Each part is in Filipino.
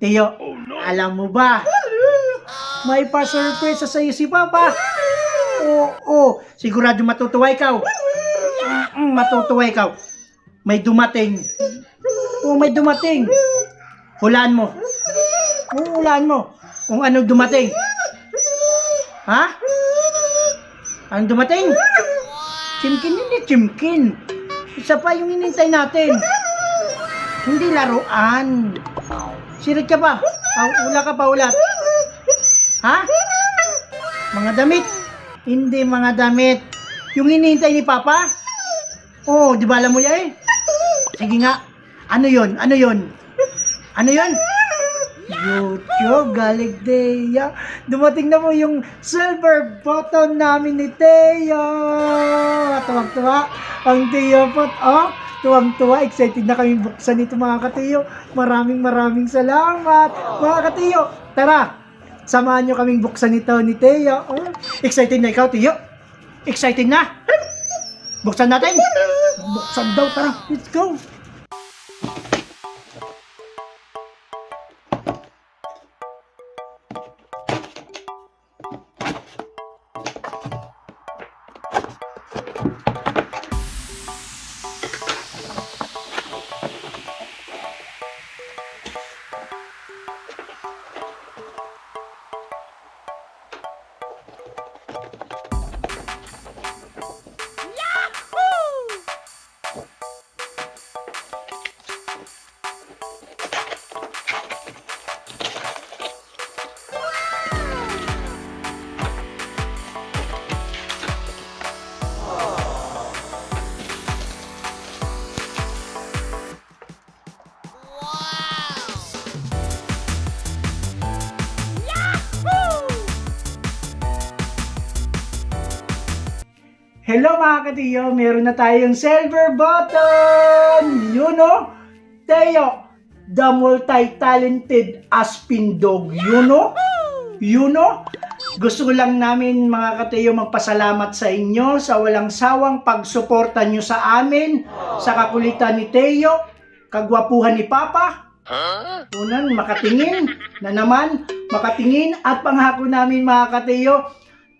Teo, alam mo ba? May pa-surprise sa iyo si Papa. Oo, sigurado matutuwa ikaw. Matutuwa ikaw. May dumating. May dumating. Hulaan mo. Hulaan mo. Kung ano dumating. Ha? Anong dumating? Chimkin, hindi chimkin. Isa pa yung inintay natin. Hindi laruan. Sirit ka pa. Ula ka pa, ulat. Ha? Mga damit. Hindi mga damit. Yung inintay ni Papa? Oh, di ba alam mo yan eh? Sige nga. Ano yon? Ano yon? Ano yon? YouTube, galing Teya. Dumating na po yung silver button namin ni Teya. Tuwag-tuwa. Ang Teya po. Oh, tuwang-tuwa. Excited na kami buksan ito mga katiyo. Maraming salamat. Mga katiyo, tara. Samahan nyo kaming buksan ito ni Teya. Oh, excited na ikaw, Tiyo? Excited na? Buksan natin. Buksan daw, tara. Let's go. Hello mga katiyo, meron na tayong silver button! Yun o, Teo, the multi-talented Aspin Dog. Yun o, gusto lang namin mga katiyo magpasalamat sa inyo sa walang sawang pagsuporta nyo sa amin, sa kakulitan ni Teo, kagwapuhan ni Papa. Unan, makatingin na naman, makatingin at panghako namin mga katiyo,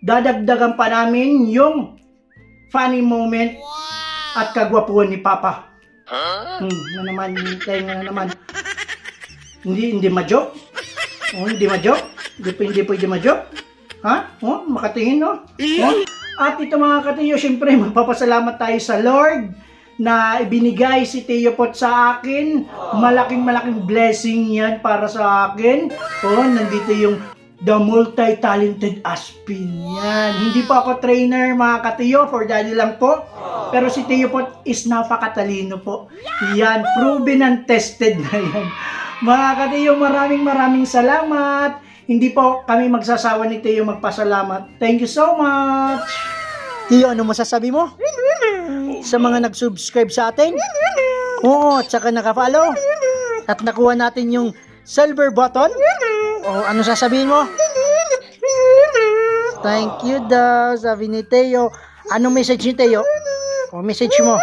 dadagdagan pa namin yung funny moment at kagwapuhan ni Papa. Na naman, na naman. Hindi ma-joke? Oh, hindi ma-joke? Hindi pwede ma-joke? Ha? Oh, makatingin, no? Oh? At ito mga katiyo, syempre, magpapasalamat tayo sa Lord na ibinigay si Teo Pot sa akin. Malaking blessing yan para sa akin. Oh, nandito yung the multi-talented Aspin. Yan. Hindi po ako trainer mga katiyo, for daddy lang po. Pero si Teo Pot is napakatalino po. Yan, proven and tested na yan. Mga katiyo, maraming salamat. Hindi po kami magsasawa ni Teo magpasalamat. Thank you so much. Teo, ano masasabi mo? Sa mga nag-subscribe sa atin? Oo, at saka naka-follow. At nakuha natin yung silver button. O, ano sasabihin mo? Thank you daw, sabi ni Teo. Anong message ni Teo? O, message mo.